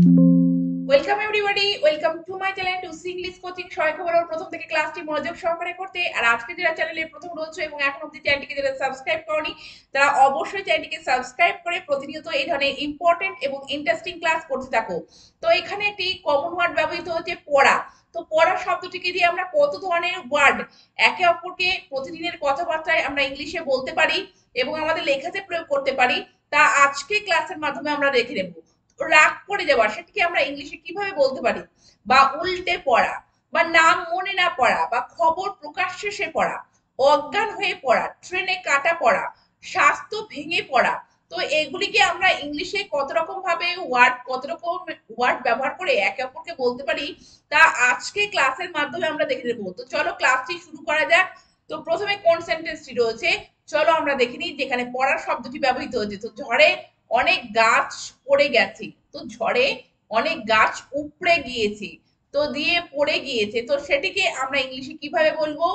Welcome everybody, welcome to my channel to see English coaching. সবাই খবর প্রথম থেকে ক্লাসটি মনোযোগ সহকারে করতে। আর আজকে যারা চ্যানেলে প্রথম রয়েছে এবং এখন অবধি চ্যানেলটিকে যারা সাবস্ক্রাইব করনি, তারা অবশ্যই চ্যানেলটিকে সাবস্ক্রাইব করে প্রতিনিয়ত এই ধরনের ইম্পর্টেন্ট এবং ইন্টারেস্টিং ক্লাস করতে থাকো। তো এখানে একটি কমন ওয়ার্ড ব্যবহৃত হচ্ছে পড়া। তো পড়া শব্দটিকে দিয়ে আমরা কত ধরনের ওয়ার্ড একে অপরকে প্রতিদিনের কথাবার্তায় আমরা ইংলিশে বলতে পারি এবং আমাদের লেখাতে প্রয়োগ করতে পারি, তা আজকে ক্লাসের মাধ্যমে আমরা দেখে নেব। রাগ করে যাওয়া সেটাকে আমরা ইংলিশে কিভাবে বলতে পারি, বা উল্টে পড়া, বা নাম মনে না পড়া, বা খবর প্রকাশ শেষে পড়া, অজ্ঞান হয়ে পড়া, ট্রেনে কাটা পড়া, স্বাস্থ্য ভেঙে পড়া। তো এগুলিকে আমরা ইংলিশে কত রকম ভাবে কত রকম ওয়ার্ড ব্যবহার করে একে অপরকে বলতে পারি, তা আজকে ক্লাসের মাধ্যমে আমরা দেখে নেবো। তো চলো ক্লাসটি শুরু করা যাক। তো প্রথমে কোন সেন্টেন্সটি রয়েছে চলো আমরা দেখে নিই, যেখানে পড়ার শব্দটি ব্যবহৃত হয়েছে। তো ঝড়ে অনেক গাছ পড়ে গেছে, তো ঝড়ে অনেক গাছ উপড়ে গিয়েছে, তো দিয়ে পড়ে গিয়েছে, তো সেটিকে আমরা ইংলিশে কিভাবে বলবো?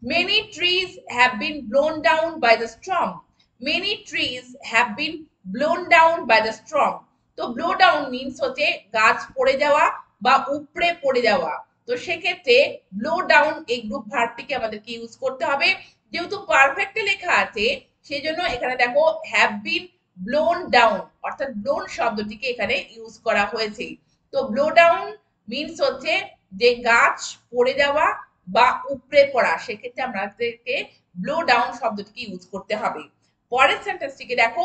Many trees have been blown down by the storm. Many trees have been blown down by the storm. তো ব্লো ডাউন মিনস হচ্ছে গাছ পড়ে যাওয়া বা উপড়ে পড়ে যাওয়া। তো সেক্ষেত্রে ব্লো ডাউন এই গ্রুপ ভার্বটিকে আমাদেরকে ইউজ করতে হবে। যেহেতু পারফেক্টে লেখা আছে সেই জন্য এখানে দেখো হ্যাভ বিন ব্লোন ডাউন, অর্থাৎ ব্লোন শব্দটিকে এখানে ইউজ করা হয়েছে। তো ব্লো ডাউন মিনস হচ্ছে যে গাছ পড়ে যাওয়া বা উপড়ে পড়া, সেক্ষেত্রে আমাদেরকে ব্লো ডাউন শব্দটিকে ইউজ করতে হবে। পরের সেন্টেন্সটিকে দেখো,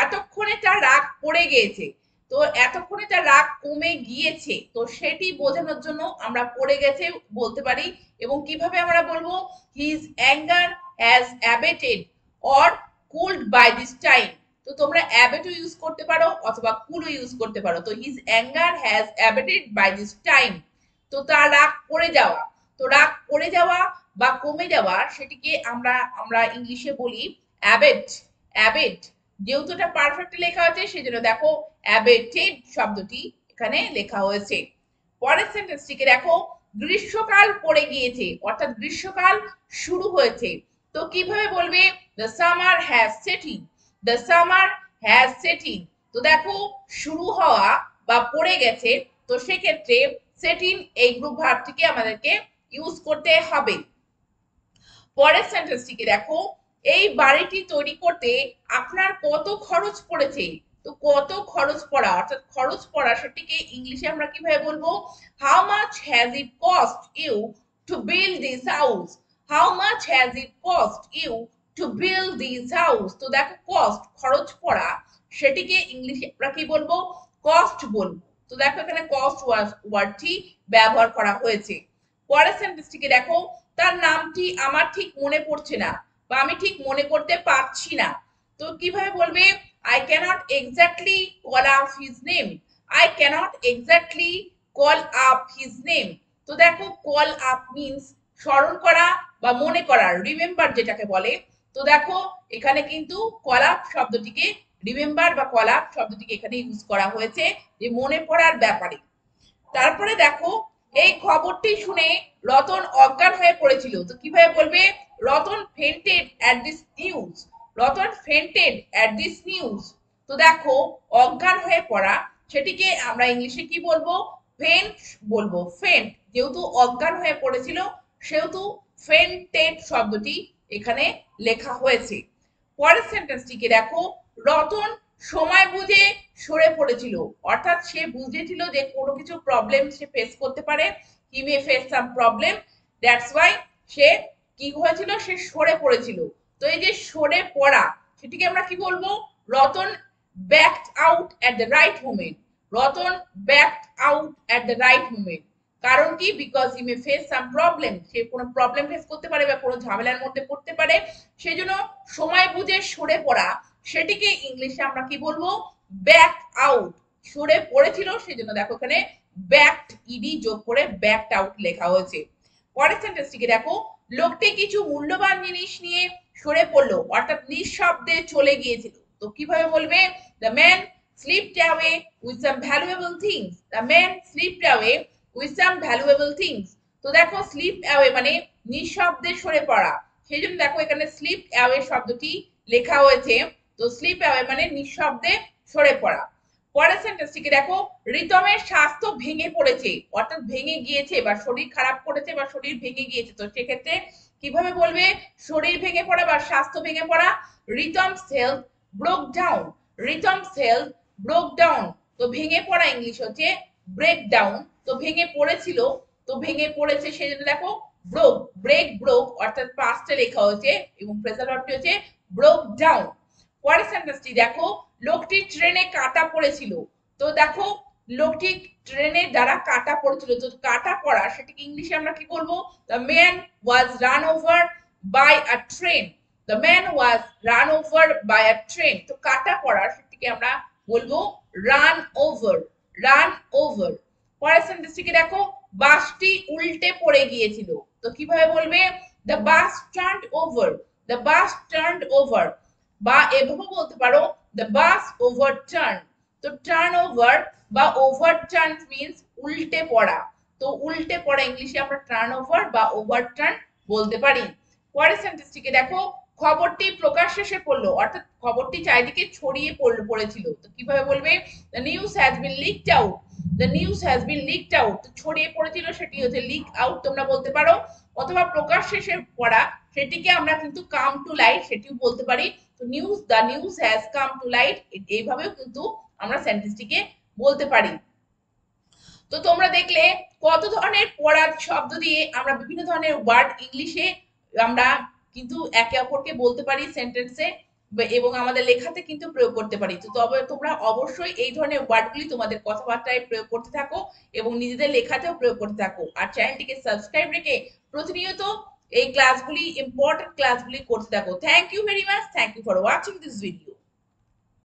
এতক্ষণে তার রাগ পড়ে গিয়েছে। তো এতক্ষণে তার রাগ কমে গিয়েছে, তো সেটি বোঝানোর জন্য আমরা পড়ে গেছে বলতে পারি। এবং কিভাবে আমরা বলবো? His anger has abated or cooled by this time. তো তোমরা অ্যাবেটও ইউজ করতে পারো অথবা কুলও ইউজ করতে পারো। তো his anger has abated by this time, তো তার রাগ পড়ে যাওয়া। তো রাগ পড়ে যাওয়া বা কমে যাওয়া সেটিকে আমরা আমরা ইংলিশে বলি অ্যাবেট। অ্যাবেট যেহেতু এটা পারফেক্টলি লেখা আছে সেজন্য দেখো অ্যাবেটেড শব্দটি এখানে লেখা হয়েছে। পরের সেন্টেন্সটিকে দেখো, গ্রীষ্মকাল পড়ে গিয়েছে, অর্থাৎ গ্রীষ্মকাল শুরু হয়েছে। তো কিভাবে বলবে? The summer has set in. The summer has set in. তো দেখো শুরু হওয়া বা পড়ে গেছে, তো সেক্ষেত্রে সেট ইন এই গ্রুপ ভার্বটিকে আমাদেরকে ইউজ করতে হবে। পরের সেন্টেন্সটিকে দেখো, এই বাড়িটি তৈরি করতে আপনার কত খরচ পড়েছে। তো কত খরচ পড়া, অর্থাৎ খরচ পড়া সেটিকে ইংলিশে আমরা কিভাবে বলবো? How much has it cost you to build this house. How much has it cost you to build this house. তো দেখো কস্ট খরচ পড়া সেটিকে ইংলিশে আমরা কি বলবো? কস্ট বলবো। তো দেখো এখানে কস্ট ওয়ার্ডটি ব্যবহার করা হয়েছে। পরের সেন্টেন্সটিকে দেখো, তার নামটি আমার ঠিক মনে পড়ছে না, বা আমি ঠিক মনে করতে পারছি না। তো কিভাবে বলবে? I cannot exactly call up his name. I cannot exactly call up his name. তো দেখো কল আপ মিনস স্মরণ করা বা মনে করা, রিমেম্বার যেটাকে বলে। তো দেখো এখানে কিন্তু কল আপ শব্দটিকে, রিমেম্বার বা কল আপ শব্দটিকে এখানে ইউজ করা হয়েছে যে মনে পড়ার ব্যাপারে। তারপরে দেখো, এই খবরটি শুনে রতন অজ্ঞান হয়ে পড়েছিল। তো কিভাবে বলবে? Ratan fainted at this news. Ratan fainted at this news. তো দেখো অজ্ঞান হয়ে পড়া সেটিকে আমরা ইংলিশে কি বলবো? ফেন্ট বলবো। ফেন্ট যেহেতু অজ্ঞান হয়ে পড়েছিল সেহেতু ফেন্টেড শব্দটি এখানে লেখা হয়েছে। পরের সেন্টেন্সটিকে দেখো, রতন সময় বুঝে সরে পড়েছিল, অর্থাৎ সে বুঝেছিল যে কোনো কিছু প্রবলেম সে ফেস করতে পারে, he may face some problem, that's why সে কি হয়েছিল, সে সরে পড়েছিল। তো এই যে সরে পড়া সেটিকে আমরা কি বলবো? Ratan backed out at the right moment. Ratan backed out at the right moment. কারণ কি? Because he may face some problem, সে কোনো প্রবলেম ফেস করতে পারে বা কোনো ঝামেলার মধ্যে পড়তে পারে, সেই জন্য সময় বুঝে সরে পড়া সেটিকে ইংলিশে আমরা কি বলবো? Back out. সরে পড়েছিল সেজন্য দেখো এখানে ব্যাকড ইডি যোগ করে ব্যাকড আউট লেখা হয়েছে। পরের সেন্টেন্সটিকে দেখো, লোকটি কিছু মূল্যবান জিনিস নিয়ে সরে পড়লো, অর্থাৎ নিঃশব্দে চলে গিয়েছিল। তো কিভাবে বলবে? The man slipped away with some valuable things. The man slipped away with some valuable things. তো দেখো স্লিপ অ্যাওয়ে মানে নিঃশব্দে সরে পড়া, সেই জন্য দেখো এখানে স্লিপ অ্যাওয়ে শব্দটি লেখা হয়েছে। তো স্লিপ অ্যাওয়ে মানে নিঃশব্দে সরে পড়া। পরের সেন্টেন্সটিকে দেখো, রিতমের স্বাস্থ্য ভেঙে পড়েছে, অর্থাৎ ভেঙে গিয়েছে বা শরীর খারাপ করেছে বা শরীর ভেঙে গিয়েছে। তো সেক্ষেত্রে কিভাবে বলবে শরীর ভেঙে পড়া বা স্বাস্থ্য ভেঙে পড়া? Ritam's health broke down. Ritam's health broke down. তো ভেঙে পড়া ইংলিশ হচ্ছে ব্রেক ডাউন। তো ভেঙে পড়েছিল, তো ভেঙে পড়েছে সেজন্য দেখো ব্রোক, ব্রেক ব্রোক অর্থাৎ পাস্টে লেখা হয়েছে এবং প্রেজেন্ট ভার্বটি হচ্ছে ব্রোক ডাউন। পরের সেন্টেন্সটি দেখো, লোকটি ট্রেনে কাটা পড়েছিল। তো দেখো লোকটি ট্রেনের দ্বারা কাটা পড়েছিল। তো কাটা পড়া সেটাকে ইংলিশে আমরা কি বলবো? The man was run over by a train. The man was run over by a train. তো কাটা পড়া সেটাকে আমরা বলবো রান ওভার, রান ওভার। পরের সেন্টেন্সটিকে দেখো, বাসটি উল্টে পড়ে গিয়েছিল। তো কিভাবে বলবে? The bus turned over. The bus turned over. বা এভাবে বলতে পারো দ্য বাস ওভারটার্ন। তো টার্ন ওভার বা ওভারটার্ন মিন্স উল্টে পড়া। তো উল্টে পড়া ইংলিশে আমরা টার্ন ওভার বা ওভারটার্ন বলতে পারি। পরের সেন্টেন্সটিকে দেখো, খবরটি প্রকাশ শেষে পড়লো, অর্থাৎ খবরটি চারিদিকে ছড়িয়ে পড়েছিল। তো কিভাবে বলবে? The news has been leaked out. The news has been leaked out. ছড়িয়ে পড়েছিল সেটি হচ্ছে লিক আউট তোমরা বলতে পারো, অথবা প্রকাশ শেষে পড়া সেটিকে আমরা কিন্তু কাম টু লাইট সেটিও বলতে পারি। তো news, the news has come to light, এইভাবেও কিন্তু আমরা সেন্টেন্সটিকে বলতে পারি। তো তোমরা দেখলে কত ধরনের পড়ার শব্দ দিয়ে আমরা বিভিন্ন ধরনের ওয়ার্ড ইংলিশে আমরা কিন্তু একে অপরকে বলতে পারি সেন্টেন্সে, এবং আমাদের লেখাতে কিন্তু প্রয়োগ করতে পারি। তো তবে তোমরা অবশ্যই এই ধরনের ওয়ার্ডগুলি তোমাদের কথাবার্তায় প্রয়োগ করতে থাকো এবং নিজেদের লেখাতেও প্রয়োগ করতে থাকো। আর চ্যানেলটিকে সাবস্ক্রাইব রেখে প্রতিনিয়ত এই ক্লাসগুলি, ইম্পর্টেন্ট ক্লাসগুলি করতে থাকো। Thank you very much. Thank you for watching this video.